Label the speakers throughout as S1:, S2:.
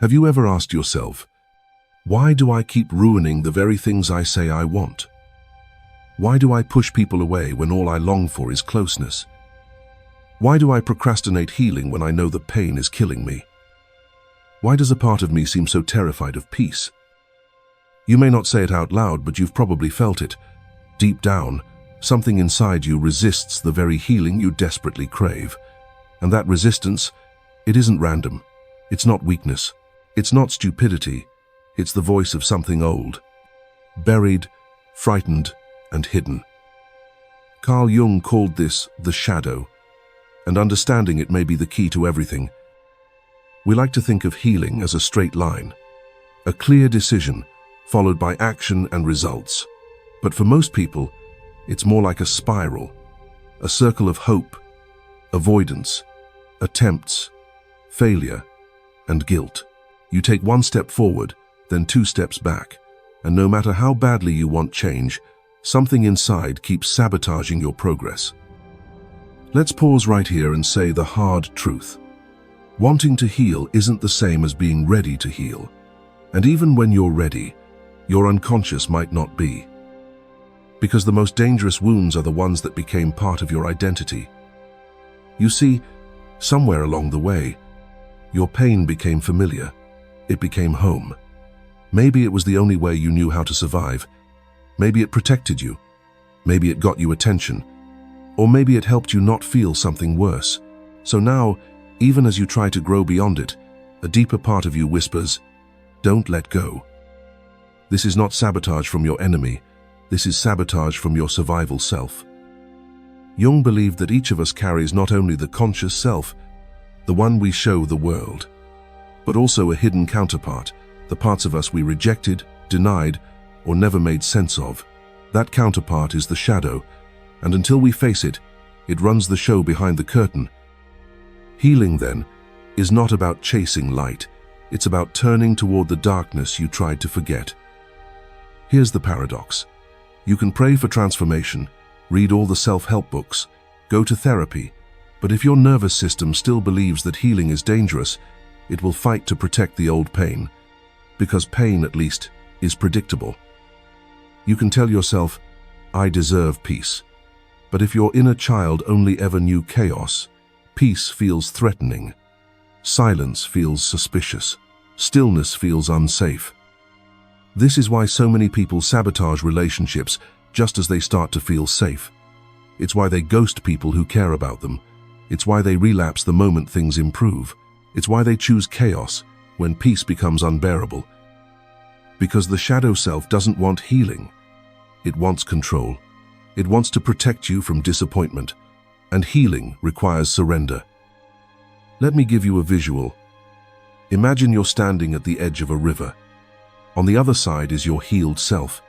S1: Have you ever asked yourself, why do I keep ruining the very things I say I want? Why do I push people away when all I long for is closeness? Why do I procrastinate healing when I know the pain is killing me? Why does a part of me seem so terrified of peace? You may not say it out loud, but you've probably felt it. Deep down, something inside you resists the very healing you desperately crave. And that resistance, it isn't random. It's not weakness. It's not stupidity. It's the voice of something old, buried, frightened, and hidden. Carl Jung called this the shadow, and understanding it may be the key to everything. We like to think of healing as a straight line, a clear decision followed by action and results. But for most people, it's more like a spiral, a circle of hope, avoidance, attempts, failure, and guilt. You take one step forward, then 2 steps back, and no matter how badly you want change, something inside keeps sabotaging your progress. Let's pause right here and say the hard truth. Wanting to heal isn't the same as being ready to heal. And even when you're ready, your unconscious might not be. Because the most dangerous wounds are the ones that became part of your identity. You see, somewhere along the way, your pain became familiar. It became home. Maybe it was the only way you knew how to survive. Maybe it protected you. Maybe it got you attention. Or maybe it helped you not feel something worse. So now, even as you try to grow beyond it, a deeper part of you whispers, "Don't let go." This is not sabotage from your enemy. This is sabotage from your survival self. Jung believed that each of us carries not only the conscious self, the one we show the world, but also a hidden counterpart, the parts of us we rejected, denied, or never made sense of. That counterpart is the shadow, and until we face it, it runs the show behind the curtain. Healing, then, is not about chasing light. It's about turning toward the darkness you tried to forget. Here's the paradox. You can pray for transformation, read all the self-help books, go to therapy, but if your nervous system still believes that healing is dangerous, it will fight to protect the old pain, because pain, at least, is predictable. You can tell yourself, "I deserve peace," but if your inner child only ever knew chaos, peace feels threatening. Silence feels suspicious. Stillness feels unsafe. This is why so many people sabotage relationships just as they start to feel safe. It's why they ghost people who care about them. It's why they relapse the moment things improve. It's why they choose chaos when peace becomes unbearable. Because the shadow self doesn't want healing. It wants control. It wants to protect you from disappointment. And healing requires surrender. Let me give you a visual. Imagine you're standing at the edge of a river. On the other side is your healed self,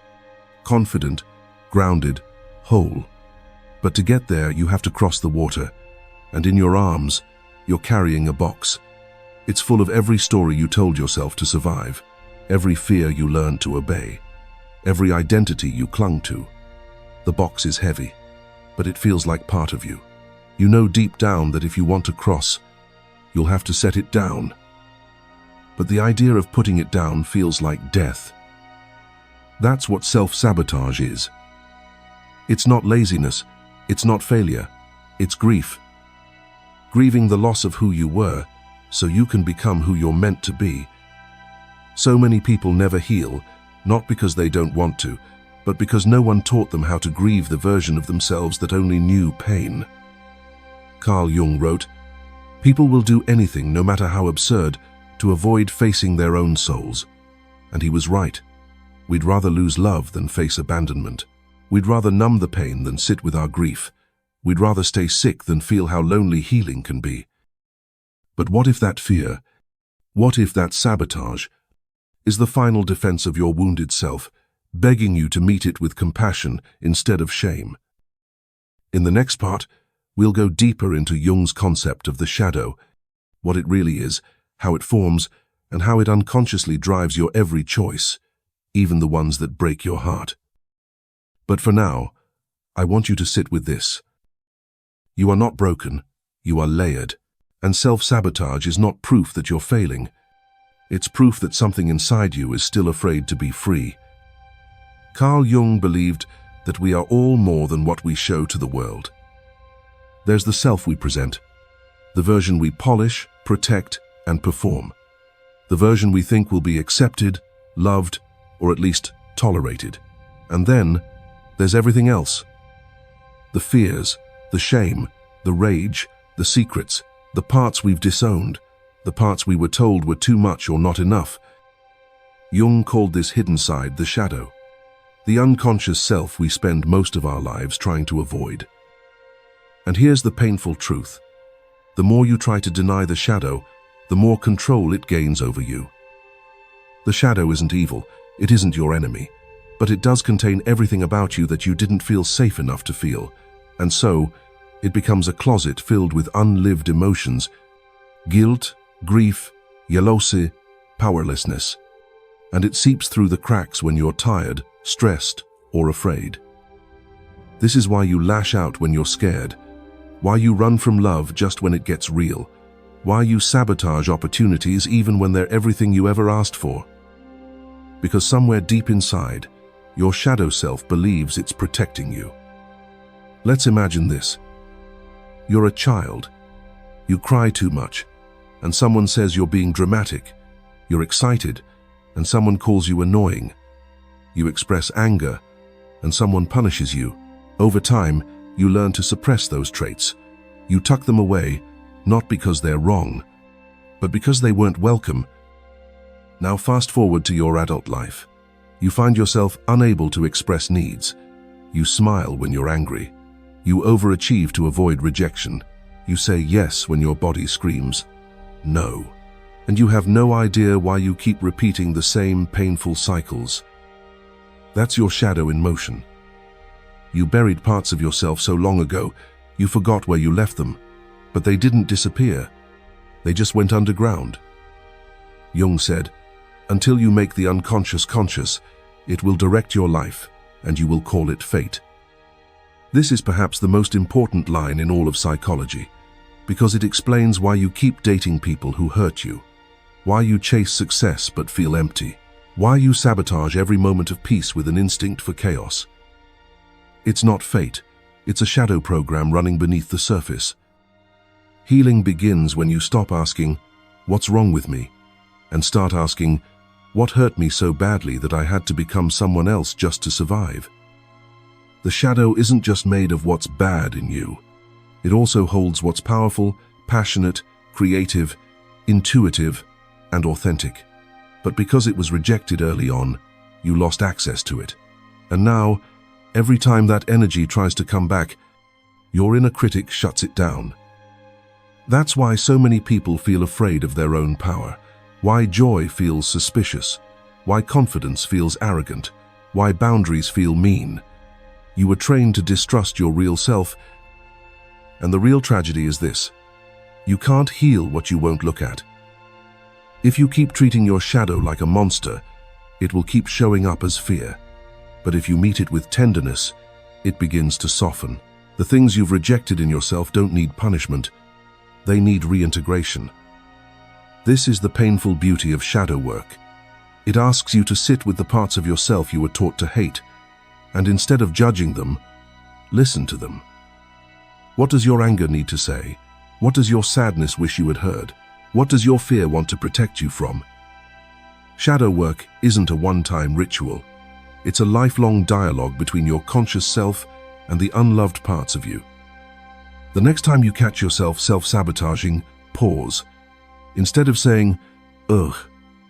S1: confident, grounded, whole. But to get there, you have to cross the water, and in your arms, you're carrying a box. It's full of every story you told yourself to survive, every fear you learned to obey, every identity you clung to. The box is heavy, but it feels like part of you. You know deep down that if you want to cross, you'll have to set it down. But the idea of putting it down feels like death. That's what self-sabotage is. It's not laziness, it's not failure, it's grief. Grieving the loss of who you were, so you can become who you're meant to be. So many people never heal, not because they don't want to, but because no one taught them how to grieve the version of themselves that only knew pain. Carl Jung wrote, "People will do anything, no matter how absurd, to avoid facing their own souls." And he was right. We'd rather lose love than face abandonment. We'd rather numb the pain than sit with our grief. We'd rather stay sick than feel how lonely healing can be. But what if that fear, what if that sabotage, is the final defense of your wounded self, begging you to meet it with compassion instead of shame? In the next part, we'll go deeper into Jung's concept of the shadow, what it really is, how it forms, and how it unconsciously drives your every choice, even the ones that break your heart. But for now, I want you to sit with this. You are not broken, you are layered, and self-sabotage is not proof that you're failing. It's proof that something inside you is still afraid to be free. Carl Jung believed that we are all more than what we show to the world. There's the self we present, the version we polish, protect, and perform. The version we think will be accepted, loved, or at least tolerated. And then, there's everything else. The fears, the shame, the rage, the secrets, the parts we've disowned, the parts we were told were too much or not enough. Jung called this hidden side the shadow, the unconscious self we spend most of our lives trying to avoid. And here's the painful truth. The more you try to deny the shadow, the more control it gains over you. The shadow isn't evil, it isn't your enemy, but it does contain everything about you that you didn't feel safe enough to feel, and so, it becomes a closet filled with unlived emotions, guilt, grief, jealousy, powerlessness, and it seeps through the cracks when you're tired, stressed, or afraid. This is why you lash out when you're scared, why you run from love just when it gets real, why you sabotage opportunities even when they're everything you ever asked for. Because somewhere deep inside, your shadow self believes it's protecting you. Let's imagine this. You're a child. You cry too much, and someone says you're being dramatic. You're excited, and someone calls you annoying. You express anger, and someone punishes you. Over time, you learn to suppress those traits. You tuck them away, not because they're wrong, but because they weren't welcome. Now fast forward to your adult life. You find yourself unable to express needs. You smile when you're angry. You overachieve to avoid rejection. You say yes when your body screams no. And you have no idea why you keep repeating the same painful cycles. That's your shadow in motion. You buried parts of yourself so long ago, you forgot where you left them. But they didn't disappear. They just went underground. Jung said, until you make the unconscious conscious, it will direct your life, and you will call it fate. This is perhaps the most important line in all of psychology, because it explains why you keep dating people who hurt you, why you chase success but feel empty, why you sabotage every moment of peace with an instinct for chaos. It's not fate, it's a shadow program running beneath the surface. Healing begins when you stop asking, what's wrong with me? And start asking, what hurt me so badly that I had to become someone else just to survive? The shadow isn't just made of what's bad in you. It also holds what's powerful, passionate, creative, intuitive, and authentic. But because it was rejected early on, you lost access to it. And now, every time that energy tries to come back, your inner critic shuts it down. That's why so many people feel afraid of their own power, why joy feels suspicious, why confidence feels arrogant, why boundaries feel mean. You were trained to distrust your real self, and the real tragedy is this. You can't heal what you won't look at. If you keep treating your shadow like a monster, it will keep showing up as fear. But if you meet it with tenderness, it begins to soften. The things you've rejected in yourself don't need punishment. They need reintegration. This is the painful beauty of shadow work. It asks you to sit with the parts of yourself you were taught to hate, and instead of judging them, listen to them. What does your anger need to say? What does your sadness wish you had heard? What does your fear want to protect you from? Shadow work isn't a one-time ritual. It's a lifelong dialogue between your conscious self and the unloved parts of you. The next time you catch yourself self-sabotaging, pause. Instead of saying, ugh,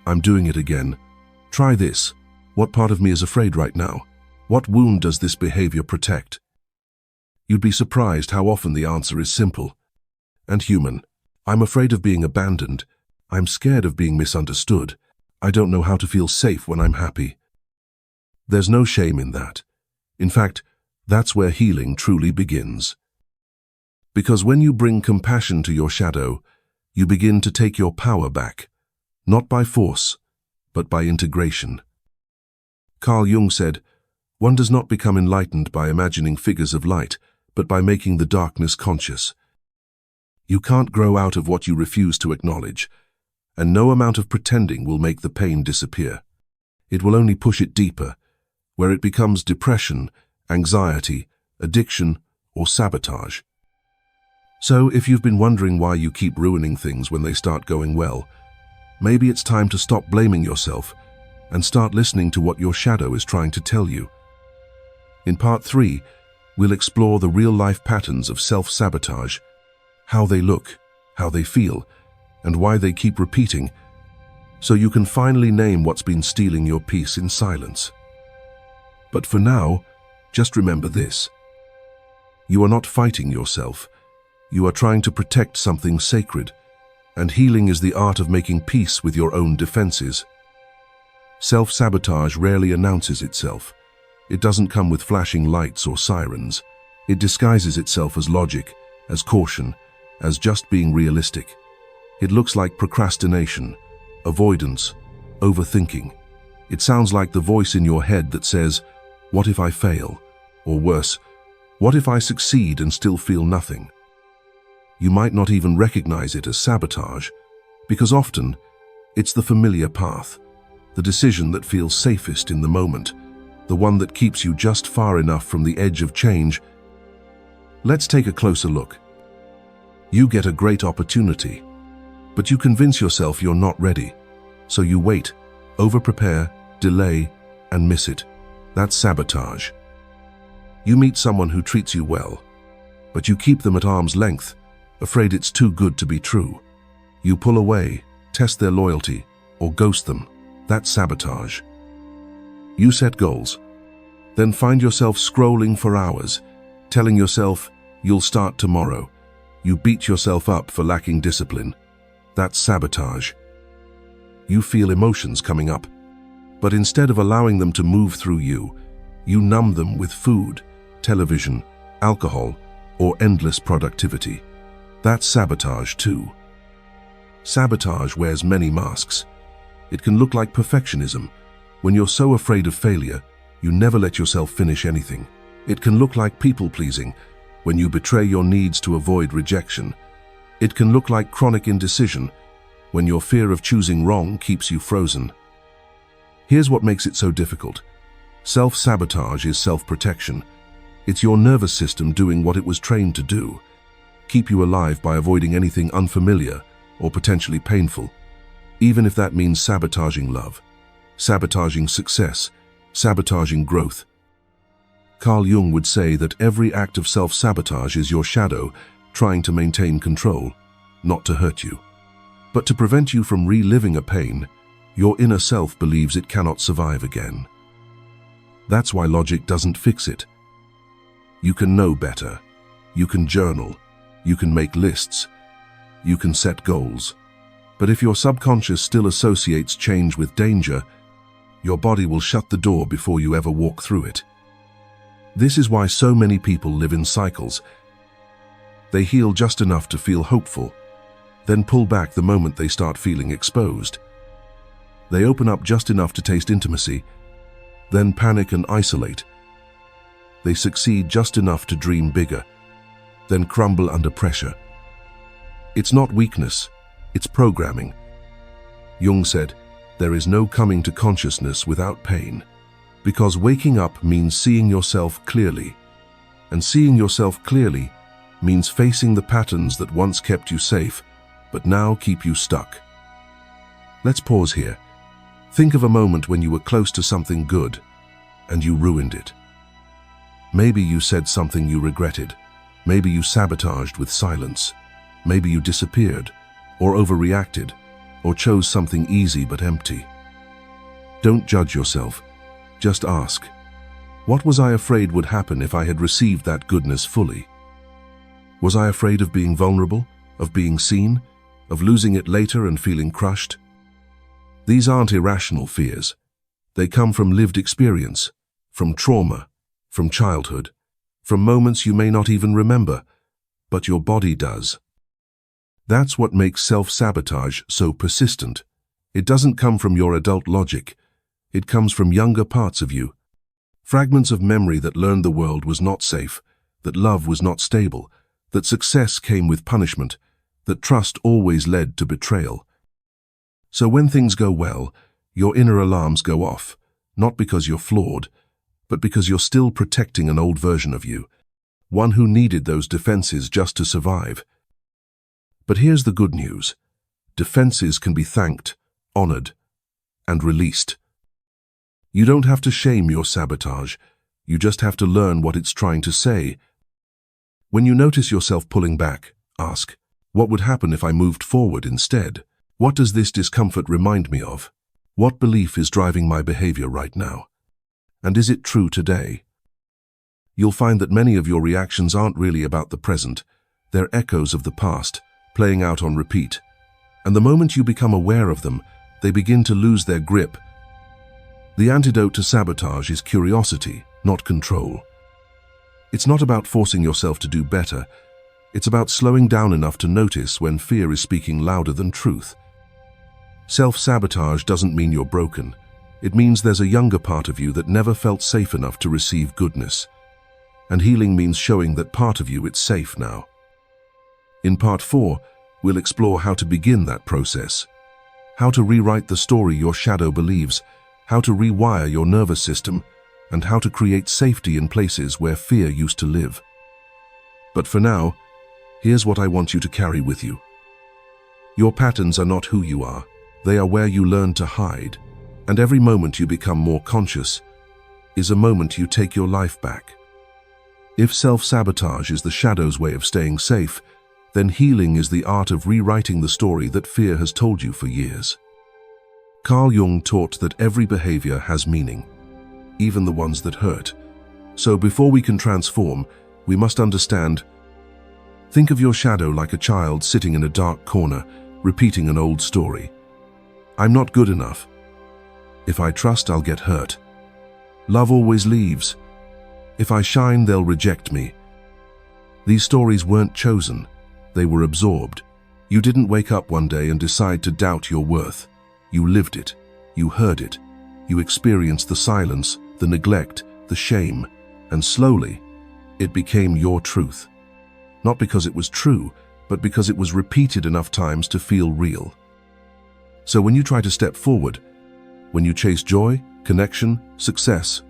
S1: I'm doing it again, try this. What part of me is afraid right now? What wound does this behavior protect? You'd be surprised how often the answer is simple and human. I'm afraid of being abandoned. I'm scared of being misunderstood. I don't know how to feel safe when I'm happy. There's no shame in that. In fact, that's where healing truly begins. Because when you bring compassion to your shadow, you begin to take your power back, not by force, but by integration. Carl Jung said, one does not become enlightened by imagining figures of light, but by making the darkness conscious. You can't grow out of what you refuse to acknowledge, and no amount of pretending will make the pain disappear. It will only push it deeper, where it becomes depression, anxiety, addiction, or sabotage. So, if you've been wondering why you keep ruining things when they start going well, maybe it's time to stop blaming yourself and start listening to what your shadow is trying to tell you. In Part 3, we'll explore the real-life patterns of self-sabotage, how they look, how they feel, and why they keep repeating, so you can finally name what's been stealing your peace in silence. But for now, just remember this. You are not fighting yourself. You are trying to protect something sacred, and healing is the art of making peace with your own defenses. Self-sabotage rarely announces itself. It doesn't come with flashing lights or sirens. It disguises itself as logic, as caution, as just being realistic. It looks like procrastination, avoidance, overthinking. It sounds like the voice in your head that says, "What if I fail?" Or worse, "What if I succeed and still feel nothing?" You might not even recognize it as sabotage, because often it's the familiar path, the decision that feels safest in the moment, the one that keeps you just far enough from the edge of change. Let's take a closer look. You get a great opportunity, but you convince yourself you're not ready. So you wait, over-prepare, delay, and miss it. That's sabotage. You meet someone who treats you well, but you keep them at arm's length, afraid it's too good to be true. You pull away, test their loyalty, or ghost them. That's sabotage. You set goals, then find yourself scrolling for hours, telling yourself you'll start tomorrow. You beat yourself up for lacking discipline. That's sabotage. You feel emotions coming up, but instead of allowing them to move through you, you numb them with food, television, alcohol, or endless productivity. That's sabotage too. Sabotage wears many masks. It can look like perfectionism. When you're so afraid of failure, you never let yourself finish anything. It can look like people-pleasing, when you betray your needs to avoid rejection. It can look like chronic indecision, when your fear of choosing wrong keeps you frozen. Here's what makes it so difficult. Self-sabotage is self-protection. It's your nervous system doing what it was trained to do. Keep you alive by avoiding anything unfamiliar or potentially painful, even if that means sabotaging love, sabotaging success, sabotaging growth. Carl Jung would say that every act of self-sabotage is your shadow trying to maintain control, not to hurt you, but to prevent you from reliving a pain your inner self believes it cannot survive again. That's why logic doesn't fix it. You can know better. You can journal. You can make lists. You can set goals. But if your subconscious still associates change with danger, your body will shut the door before you ever walk through it. This is why so many people live in cycles. They heal just enough to feel hopeful, then pull back the moment they start feeling exposed. They open up just enough to taste intimacy, then panic and isolate. They succeed just enough to dream bigger, then crumble under pressure. It's not weakness, it's programming. Jung said, "There is no coming to consciousness without pain," because waking up means seeing yourself clearly, and seeing yourself clearly means facing the patterns that once kept you safe, but now keep you stuck. Let's pause here. Think of a moment when you were close to something good, and you ruined it. Maybe you said something you regretted. Maybe you sabotaged with silence. Maybe you disappeared, or overreacted, or chose something easy but empty. Don't judge yourself. Just ask, what was I afraid would happen if I had received that goodness fully? Was I afraid of being vulnerable, of being seen, of losing it later and feeling crushed? These aren't irrational fears. They come from lived experience, from trauma, from childhood, from moments you may not even remember, but your body does. That's what makes self-sabotage so persistent. It doesn't come from your adult logic. It comes from younger parts of you. Fragments of memory that learned the world was not safe, that love was not stable, that success came with punishment, that trust always led to betrayal. So when things go well, your inner alarms go off, not because you're flawed, but because you're still protecting an old version of you, one who needed those defenses just to survive. But here's the good news. Defenses can be thanked, honored, and released. You don't have to shame your sabotage. You just have to learn what it's trying to say. When you notice yourself pulling back, ask, what would happen if I moved forward instead? What does this discomfort remind me of? What belief is driving my behavior right now? And is it true today? You'll find that many of your reactions aren't really about the present. They're echoes of the past, playing out on repeat. And the moment you become aware of them, they begin to lose their grip. The antidote to sabotage is curiosity, not control. It's not about forcing yourself to do better. It's about slowing down enough to notice when fear is speaking louder than truth. Self-sabotage doesn't mean you're broken. It means there's a younger part of you that never felt safe enough to receive goodness. And healing means showing that part of you it's safe now. In Part 4, we'll explore how to begin that process, how to rewrite the story your shadow believes, how to rewire your nervous system, and how to create safety in places where fear used to live. But for now, here's what I want you to carry with you. Your patterns are not who you are. They are where you learn to hide. And every moment you become more conscious is a moment you take your life back. If self-sabotage is the shadow's way of staying safe, then healing is the art of rewriting the story that fear has told you for years. Carl Jung taught that every behavior has meaning, even the ones that hurt. So before we can transform, we must understand. Think of your shadow like a child sitting in a dark corner, repeating an old story. I'm not good enough. If I trust, I'll get hurt. Love always leaves. If I shine, they'll reject me. These stories weren't chosen. They were absorbed. You didn't wake up one day and decide to doubt your worth. You lived it. You heard it. You experienced the silence, the neglect, the shame, and slowly, it became your truth. Not because it was true, but because it was repeated enough times to feel real. So when you try to step forward, when you chase joy, connection, success,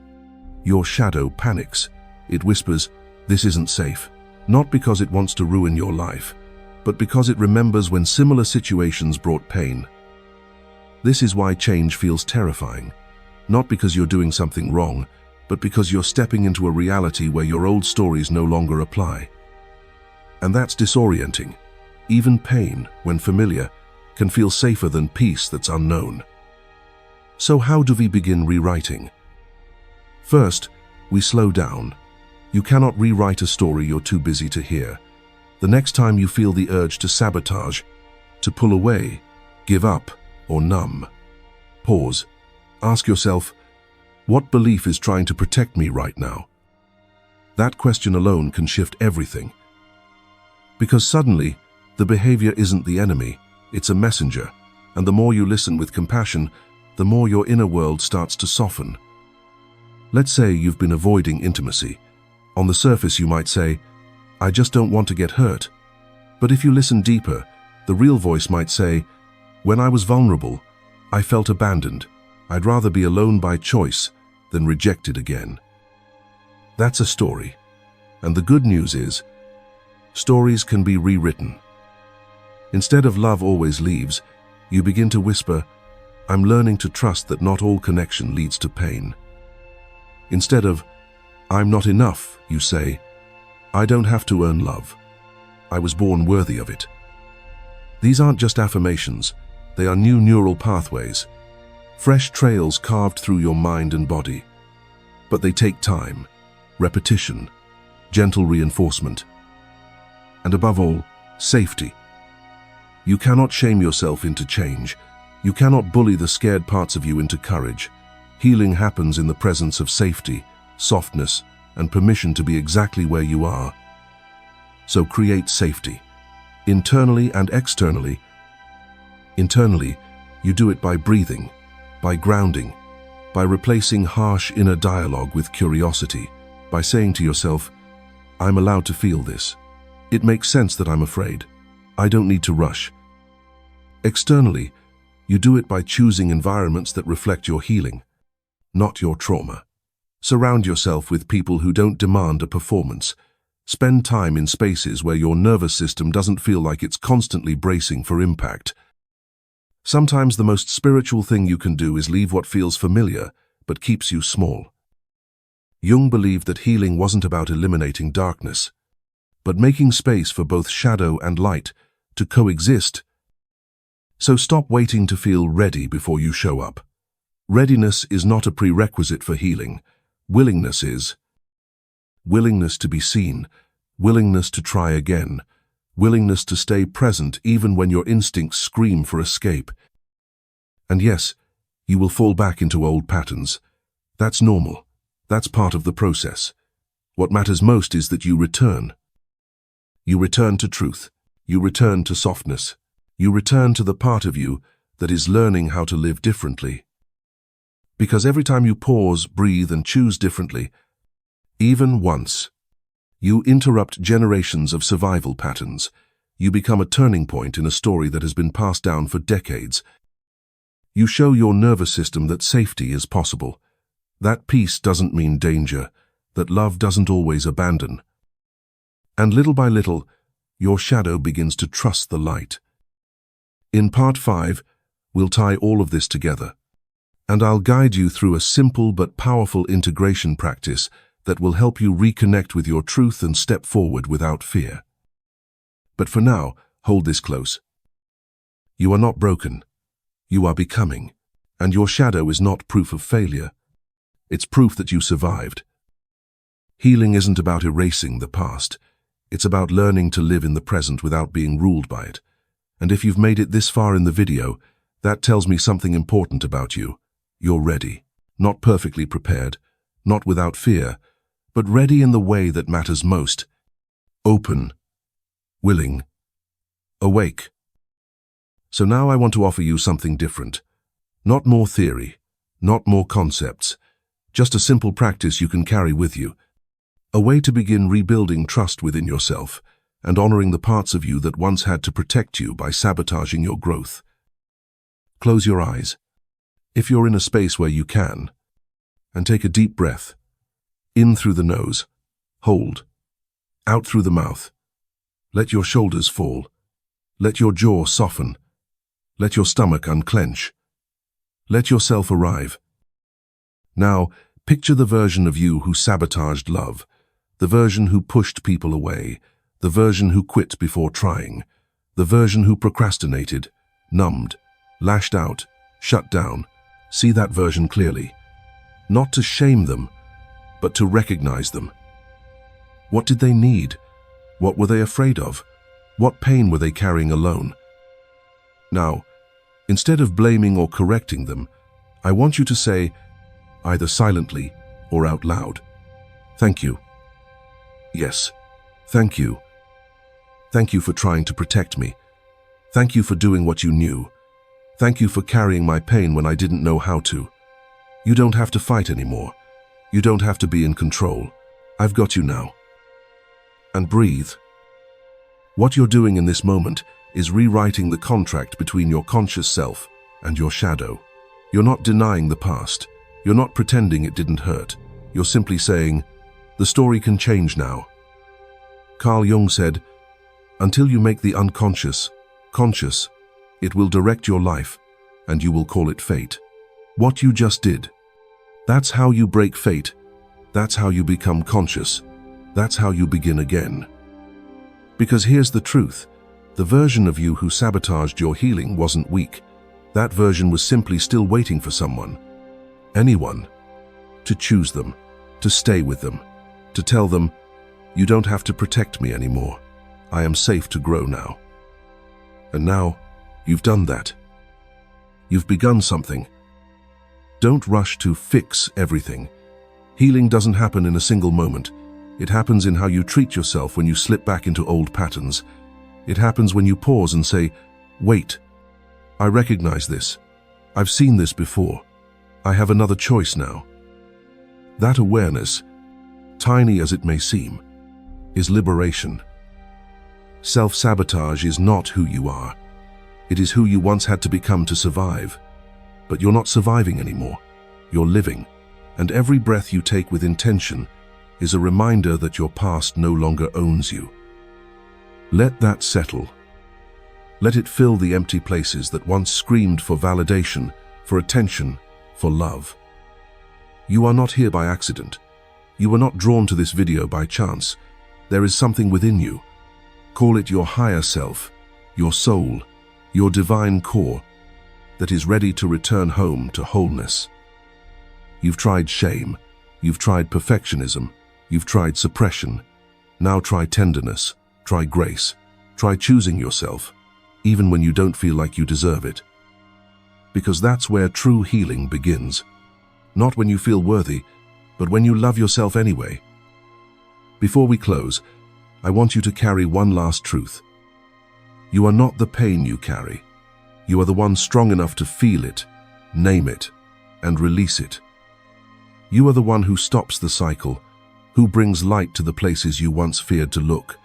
S1: your shadow panics. It whispers, "This isn't safe." Not because it wants to ruin your life, but because it remembers when similar situations brought pain. This is why change feels terrifying. Not because you're doing something wrong, but because you're stepping into a reality where your old stories no longer apply. And that's disorienting. Even pain, when familiar, can feel safer than peace that's unknown. So how do we begin rewriting? First, we slow down. You cannot rewrite a story you're too busy to hear. The next time you feel the urge to sabotage, to pull away, give up, or numb, pause. Ask yourself, what belief is trying to protect me right now? That question alone can shift everything. Because suddenly, the behavior isn't the enemy, it's a messenger. And the more you listen with compassion, the more your inner world starts to soften. Let's say you've been avoiding intimacy. On the surface you might say, "I just don't want to get hurt." But if you listen deeper, the real voice might say, "When I was vulnerable, I felt abandoned. I'd rather be alone by choice than rejected again." That's a story. And the good news is, stories can be rewritten. Instead of "love always leaves," you begin to whisper, "I'm learning to trust that not all connection leads to pain." Instead of "I'm not enough," you say, "I don't have to earn love. I was born worthy of it." These aren't just affirmations, they are new neural pathways, fresh trails carved through your mind and body. But they take time, repetition, gentle reinforcement, and above all, safety. You cannot shame yourself into change. You cannot bully the scared parts of you into courage. Healing happens in the presence of safety, softness, and permission to be exactly where you are. So create safety, internally and externally. Internally, you do it by breathing, by grounding, by replacing harsh inner dialogue with curiosity, by saying to yourself, "I'm allowed to feel this. It makes sense that I'm afraid. I don't need to rush." Externally, You do it by choosing environments that reflect your healing, not your trauma. Surround yourself with people who don't demand a performance. Spend time in spaces where your nervous system doesn't feel like it's constantly bracing for impact. Sometimes the most spiritual thing you can do is leave what feels familiar but keeps you small. Jung believed that healing wasn't about eliminating darkness, but making space for both shadow and light to coexist. So stop waiting to feel ready before you show up. Readiness is not a prerequisite for healing. Willingness is. Willingness to be seen, willingness to try again, willingness to stay present even when your instincts scream for escape. And yes, you will fall back into old patterns. That's normal. That's part of the process. What matters most is that you return. You return to truth. You return to softness. You return to the part of you that is learning how to live differently. Because every time you pause, breathe, and choose differently, even once, you interrupt generations of survival patterns. You become a turning point in a story that has been passed down for decades. You show your nervous system that safety is possible, that peace doesn't mean danger, that love doesn't always abandon. And little by little, your shadow begins to trust the light. In part 5, we'll tie all of this together, and I'll guide you through a simple but powerful integration practice that will help you reconnect with your truth and step forward without fear. But for now, hold this close. You are not broken. You are becoming, and your shadow is not proof of failure. It's proof that you survived. Healing isn't about erasing the past. It's about learning to live in the present without being ruled by it. And if you've made it this far in the video, that tells me something important about you. You're ready, not perfectly prepared, not without fear, but ready in the way that matters most. Open, willing, awake. So now I want to offer you something different. Not more theory, not more concepts, just a simple practice you can carry with you. A way to begin rebuilding trust within yourself and honoring the parts of you that once had to protect you by sabotaging your growth. Close your eyes, if you're in a space where you can, and take a deep breath. In through the nose, hold, out through the mouth. Let your shoulders fall. Let your jaw soften. Let your stomach unclench. Let yourself arrive. Now, picture the version of you who sabotaged love, the version who pushed people away, the version who quit before trying, the version who procrastinated, numbed, lashed out, shut down. See that version clearly. Not to shame them, but to recognize them. What did they need? What were they afraid of? What pain were they carrying alone? Now, instead of blaming or correcting them, I want you to say, either silently or out loud, "Thank you. Yes, thank you. Thank you for trying to protect me. Thank you for doing what you knew. Thank you for carrying my pain when I didn't know how to. You don't have to fight anymore. You don't have to be in control. I've got you now." And breathe. What you're doing in this moment is rewriting the contract between your conscious self and your shadow. You're not denying the past. You're not pretending it didn't hurt. You're simply saying, the story can change now. Carl Jung said, "Until you make the unconscious conscious, it will direct your life, and you will call it fate." What you just did. That's how you break fate. That's how you become conscious. That's how you begin again. Because here's the truth. The version of you who sabotaged your healing wasn't weak. That version was simply still waiting for someone, anyone, to choose them, to stay with them, to tell them, "You don't have to protect me anymore. I am safe to grow now." And now, you've done that. You've begun something. Don't rush to fix everything. Healing doesn't happen in a single moment. It happens in how you treat yourself when you slip back into old patterns. It happens when you pause and say, "Wait, I recognize this. I've seen this before. I have another choice now." That awareness, tiny as it may seem, is liberation. Self-sabotage is not who you are. It is who you once had to become to survive. But you're not surviving anymore. You're living. And every breath you take with intention is a reminder that your past no longer owns you. Let that settle. Let it fill the empty places that once screamed for validation, for attention, for love. You are not here by accident. You were not drawn to this video by chance. There is something within you. Call it your higher self, your soul, your divine core, that is ready to return home to wholeness. You've tried shame. You've tried perfectionism. You've tried suppression. Now try tenderness. Try grace. Try choosing yourself, even when you don't feel like you deserve it. Because that's where true healing begins. Not when you feel worthy, but when you love yourself anyway. Before we close, I want you to carry one last truth. You are not the pain you carry. You are the one strong enough to feel it, name it, and release it. You are the one who stops the cycle, who brings light to the places you once feared to look,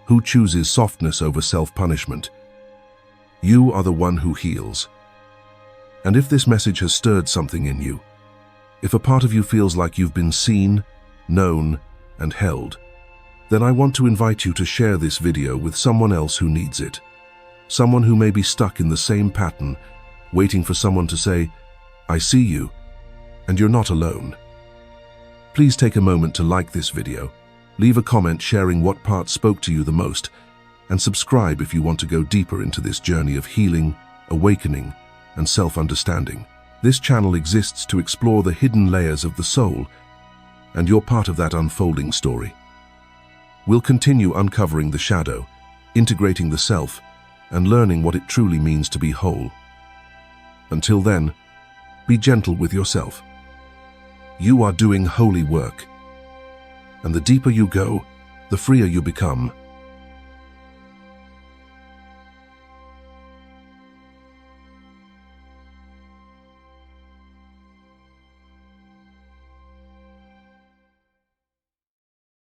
S1: who chooses softness over self-punishment. You are the one who heals. And if this message has stirred something in you, if a part of you feels like you've been seen, known, and held, then I want to invite you to share this video with someone else who needs it. Someone who may be stuck in the same pattern, waiting for someone to say, "I see you, and you're not alone." Please take a moment to like this video, leave a comment sharing what part spoke to you the most, and subscribe if you want to go deeper into this journey of healing, awakening, and self-understanding. This channel exists to explore the hidden layers of the soul, and you're part of that unfolding story. We'll continue uncovering the shadow, integrating the self, and learning what it truly means to be whole. Until then, be gentle with yourself. You are doing holy work, and the deeper you go, the freer you become.